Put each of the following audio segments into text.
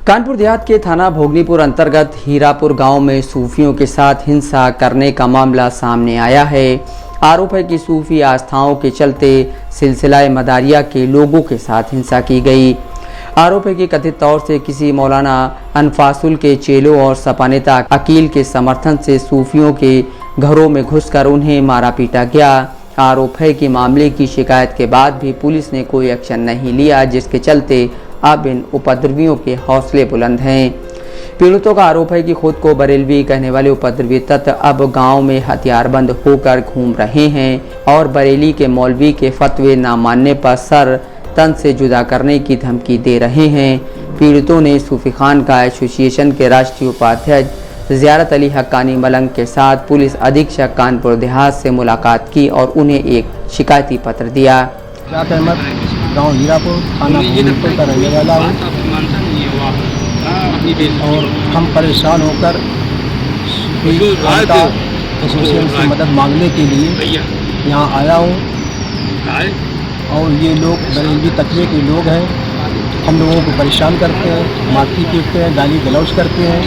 कानपुर देहात के थाना भोगनीपुर अंतर्गत हीरापुर गांव में सूफियों के साथ हिंसा करने का मामला सामने आया है। आरोप है कि सूफी आस्थाओं के चलते सिलसिला मदारिया के लोगों के साथ हिंसा की गई। आरोप है कि कथित तौर से किसी मौलाना अनफासुल के चेलों और सपा नेता अकील के समर्थन से सूफियों के घरों में घुसकर उन्हें मारा पीटा गया। आरोप है कि मामले की शिकायत के बाद भी पुलिस ने कोई एक्शन नहीं लिया, जिसके चलते अब इन उपद्रवियों के हौसले बुलंद हैं। पीड़ितों का आरोप है कि खुद को बरेलवी कहने वाले उपद्रवी तत्व अब गांव में हथियारबंद होकर घूम रहे हैं और बरेली के मौलवी के फतवे न मानने पर सर तन से जुदा करने की धमकी दे रहे हैं। पीड़ितों ने सूफी खानका एसोसिएशन के राष्ट्रीय उपाध्यक्ष ज़ियारत अली हक्कानी मलंग के साथ पुलिस अधीक्षक कानपुर देहात से मुलाकात की और उन्हें एक शिकायती पत्र दिया। गाँव हीरापुर थाना भोगनीपुर का रहने वाला हूँ और हम परेशान होकर एसोसिएशन से मदद मांगने के लिए यहाँ आया हूँ और ये लोग बरेलवी तत्वे के लोग हैं। हम लोगों को परेशान करते हैं, मारती पीटते हैं, गाली गलौज करते हैं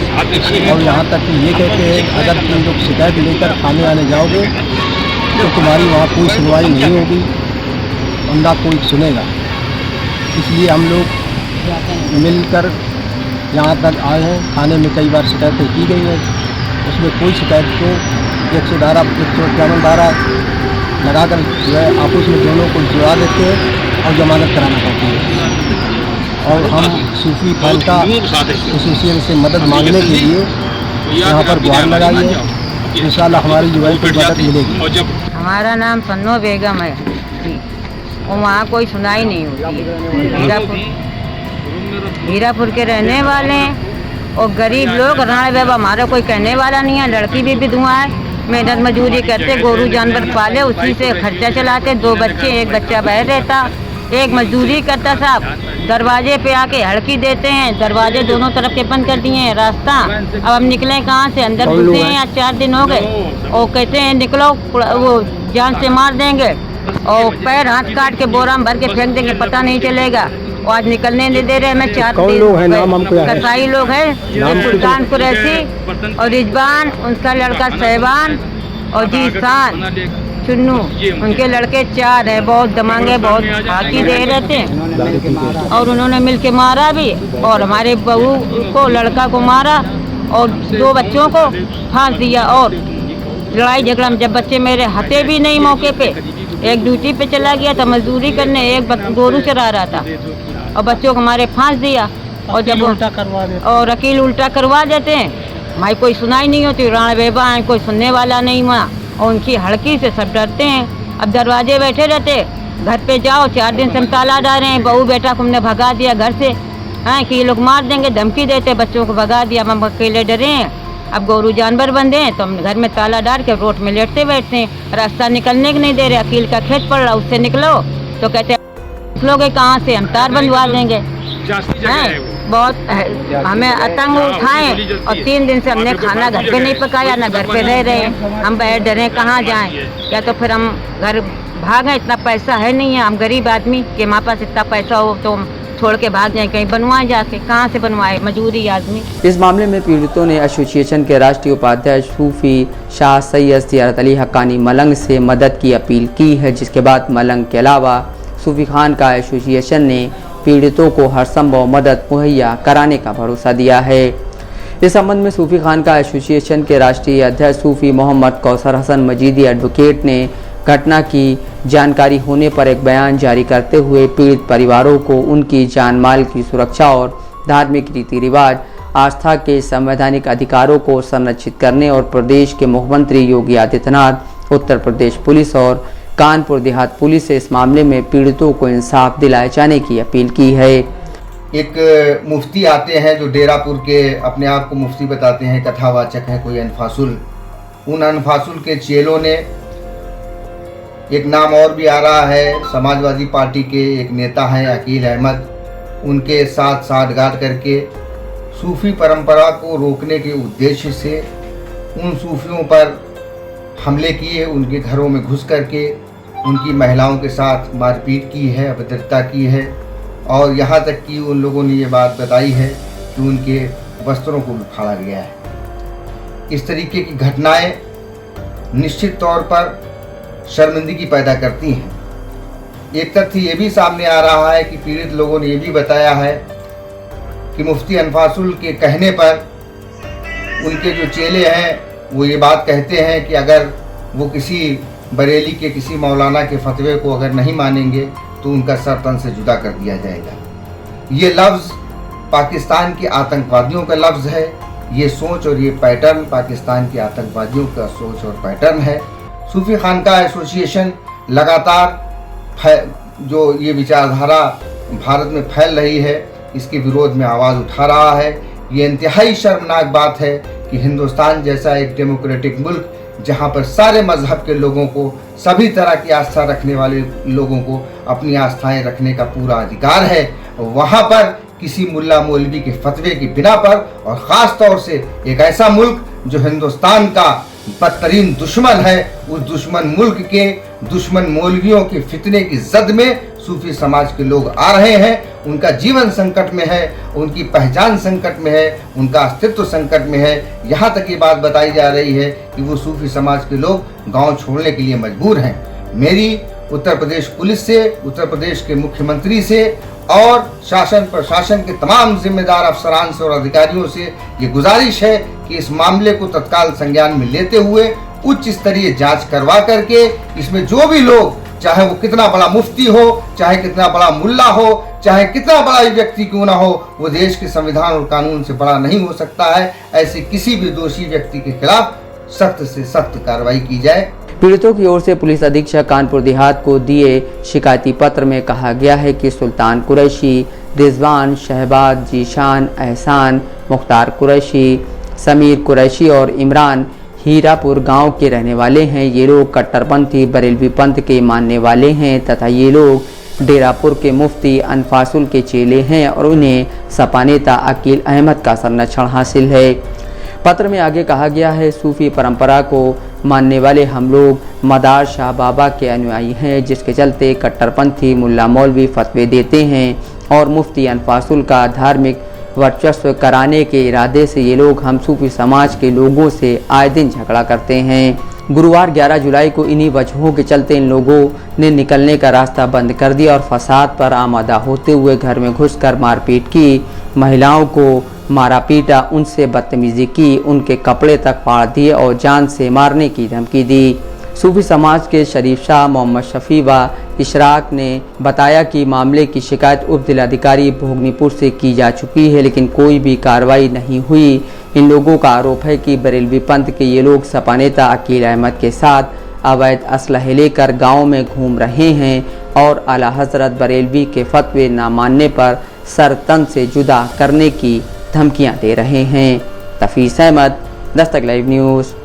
और यहाँ तक कि ये कहते हैं अगर तुम लोग शिकायत लेकर थाने आने जाओगे तो तुम्हारी वहाँ कोई सुनवाई नहीं होगी और ना कोई सुनेगा। इसलिए हम लोग मिलकर यहाँ तक आए हैं। थाने में कई बार शिकायतें की गई हैं, उसमें कोई शिकायत को 151 धारा लगाकर जो है आपस में दोनों को जुड़ा देते हैं और जमानत कराना पड़ती है। और हम सूफी खानका एसोसिएशन से मदद मांगने के लिए यहाँ पर गुहार लगाई है। इंशाल्लाह हमारी युवाओं को मदद मिलेगी। हमारा नाम सन्नो बेगम है और वहाँ कोई सुनाई नहीं होती। हीरापुर के रहने वाले हैं और गरीब लोग राय बाबा हमारा कोई कहने वाला नहीं है। लड़की भी विधवा है, मेहनत मजदूरी करते, गोरू जानवर पाले, उसी से खर्चा चलाते। 2 बच्चे, एक बच्चा बाहर रहता, एक मजदूरी करता। साहब दरवाजे पे आके हड़की देते हैं, दरवाजे दोनों तरफ के बंद कर दिए हैं रास्ता। अब हम निकले कहाँ से? अंदर घुसे हैं, आज 4 दिन हो गए और कहते हैं निकलो, वो जान से मार देंगे और पैर हाथ काट के बोरा में भर के फेंक देंगे, पता नहीं चलेगा। और आज निकलने नहीं दे रहे। मैं 4 दिन कसाई लोग हैं, सुल्तान कुरैशी और रिजवान, उनका लड़का सहबान और जीसान चुन्नू, उनके लड़के 4 हैं। बहुत दमांगे, बहुत हाकी दे रहे थे और उन्होंने मिलके मारा भी और हमारे बहू को, लड़का को मारा और 2 बच्चों को फांस दिया। और लड़ाई झगड़ा में जब बच्चे मेरे हते भी नहीं मौके पे, एक ड्यूटी पे चला गया था मजदूरी करने, एक गोरू चरा रहा था और बच्चों को हमारे फांस दिया। और जब और अकील उल्टा करवा देते हैं, भाई कोई सुनाई नहीं होती। राणा बेबा है, कोई सुनने वाला नहीं हुआ और उनकी हड़की से सब डरते हैं। अब दरवाजे बैठे रहते, घर पे जाओ, 4 दिन से हम ताला डाले हैं। बहू बेटा को हमने भगा दिया घर से, हैं कि ये लोग मार देंगे, धमकी देते, बच्चों को भगा दिया। हम अकेले डरे हैं, अब गोरू जानवर बंधे हैं तो हम घर में ताला डाल के रोड में लेटते बैठते हैं। रास्ता निकलने के नहीं दे रहे। अकील का खेत पड़ रहा, उससे निकलो तो कहते हैं निकलोगे कहाँ से, हम तार बंधवा देंगे। हैं बहुत हमें आतंक उठाएं और 3 दिन से हमने खाना घर पे नहीं पकाया, ना घर पे रह रहे हैं। हम बैठ डरे कहाँ जाएं, या तो फिर हम घर भागें। इतना पैसा है नहीं है, हम गरीब आदमी कि हमारे पास इतना पैसा हो तो हम छोड़ के भाग जाएं, कहीं बनवाएं जाके। कहाँ से बनवाए, मजबूरी आदमी। इस मामले में पीड़ितों ने एसोसिएशन के राष्ट्रीय उपाध्यक्ष सूफी शाह सैयद ज़ियारत अली हक्कानी मलंग से मदद की अपील की है, जिसके बाद मलंग के अलावा सूफी खानका एसोसिएशन ने पीड़ितों को हर संभव मदद मुहैया कराने का भरोसा दिया है। इस संबंध में सूफी खानका एसोसिएशन के राष्ट्रीय अध्यक्ष सूफी मोहम्मद कौसर हसन मजीदी एडवोकेट ने घटना की जानकारी होने पर एक बयान जारी करते हुए पीड़ित परिवारों को उनकी जान माल की सुरक्षा और धार्मिक रीति रिवाज, आस्था के संवैधानिक अधिकारों को संरक्षित करने और प्रदेश के मुख्यमंत्री योगी आदित्यनाथ, उत्तर प्रदेश पुलिस और कानपुर देहात पुलिस से इस मामले में पीड़ितों को इंसाफ दिलाए जाने की अपील की है। एक मुफ्ती आते हैं जो डेरापुर के अपने आप को मुफ्ती बताते हैं, कथावाचक हैं, कोई अनफासुल। उन अनफासुल के चेलों ने, एक नाम और भी आ रहा है, समाजवादी पार्टी के एक नेता हैं अकील अहमद, उनके साथ साठगांठ करके सूफी परंपरा को रोकने के उद्देश्य से उन सूफियों पर हमले किए, उनके घरों में घुस करके उनकी महिलाओं के साथ मारपीट की है, अभद्रता की है। और यहाँ तक कि उन लोगों ने ये बात बताई है कि उनके वस्त्रों को भी फाड़ा गया है। इस तरीके की घटनाएं निश्चित तौर पर शर्मिंदगी पैदा करती हैं। एक तथ्य ये भी सामने आ रहा है कि पीड़ित लोगों ने ये भी बताया है कि मुफ्ती अनफासुल के कहने पर उनके जो चेले हैं वो ये बात कहते हैं कि अगर वो किसी बरेली के किसी मौलाना के फतवे को अगर नहीं मानेंगे तो उनका सर तन से जुदा कर दिया जाएगा। ये लफ्ज़ पाकिस्तान के आतंकवादियों का लफ्ज़ है। ये सोच और ये पैटर्न पाकिस्तान के आतंकवादियों का सोच और पैटर्न है। सूफी खानका एसोसिएशन लगातार जो ये विचारधारा भारत में फैल रही है इसके विरोध में आवाज़ उठा रहा है। ये इंतहाई शर्मनाक बात है कि हिंदुस्तान जैसा एक डेमोक्रेटिक मुल्क जहाँ पर सारे मजहब के लोगों को, सभी तरह की आस्था रखने वाले लोगों को अपनी आस्थाएं रखने का पूरा अधिकार है, वहाँ पर किसी मुल्ला मौलवी के फतवे की बिना पर, और ख़ास तौर से एक ऐसा मुल्क जो हिंदुस्तान का बदतरीन दुश्मन है, उस दुश्मन मुल्क के दुश्मन मौलवियों के फितने की जद में सूफी समाज के लोग आ रहे हैं। उनका जीवन संकट में है, उनकी पहचान संकट में है, उनका अस्तित्व संकट में है। यहाँ तक ये बात बताई जा रही है कि वो सूफी समाज के लोग गांव छोड़ने के लिए मजबूर हैं। मेरी उत्तर प्रदेश पुलिस से, उत्तर प्रदेश के मुख्यमंत्री से और शासन प्रशासन के तमाम जिम्मेदार अफसरान से और अधिकारियों से ये गुजारिश है कि इस मामले को तत्काल संज्ञान में लेते हुए उच्च स्तरीय जांच करवा करके इसमें जो भी लोग, चाहे वो कितना बड़ा मुफ्ती हो, चाहे कितना बड़ा मुल्ला हो, चाहे कितना बड़ा व्यक्ति क्यों ना हो, वो देश के संविधान और कानून से बड़ा नहीं हो सकता है। ऐसे किसी भी दोषी व्यक्ति के खिलाफ सख्त से सख्त कार्रवाई की जाए। पीड़ितों की ओर से पुलिस अधीक्षक कानपुर देहात को दिए शिकायती पत्र में कहा गया है कि सुल्तान कुरैशी, रिजवान, शहबाज, जीशान, एहसान, मुख्तार कुरैशी, समीर कुरैशी और इमरान हीरापुर गांव के रहने वाले हैं। ये लोग कट्टरपंथी बरेलवी पंथ के मानने वाले हैं तथा ये लोग डेरापुर के मुफ्ती अनफासुल के चेले हैं और उन्हें सपा नेता अकील अहमद का संरक्षण हासिल है। पत्र में आगे कहा गया है, सूफी परंपरा को मानने वाले हम लोग मदार शाह बाबा के अनुयायी हैं, जिसके चलते कट्टरपंथी मुल्ला मौलवी फतवे देते हैं और मुफ्ती अनफासुल का धार्मिक वर्चस्व कराने के इरादे से ये लोग हम सूफी समाज के लोगों से आए दिन झगड़ा करते हैं। गुरुवार 11 जुलाई को इन्हीं वजहों के चलते इन लोगों ने निकलने का रास्ता बंद कर दिया और फसाद पर आमादा होते हुए घर में घुसकर मारपीट की, महिलाओं को मारा पीटा, उनसे बदतमीजी की, उनके कपड़े तक फाड़ दिए और जान से मारने की धमकी दी। सूफी समाज के शरीफ शाह मोहम्मद शफी व इशराक ने बताया कि मामले की शिकायत उप जिलाधिकारी भोगनीपुर से की जा चुकी है, लेकिन कोई भी कार्रवाई नहीं हुई। इन लोगों का आरोप है कि बरेलवी पंथ के ये लोग सपा नेता अकील अहमद के साथ अवैध असलहे लेकर गाँव में घूम रहे हैं और आला हजरत बरेलवी के फतवे न मानने पर सर तन से जुदा करने की धमकियां दे रहे हैं। तफीस अहमद, दस्तक लाइव न्यूज़।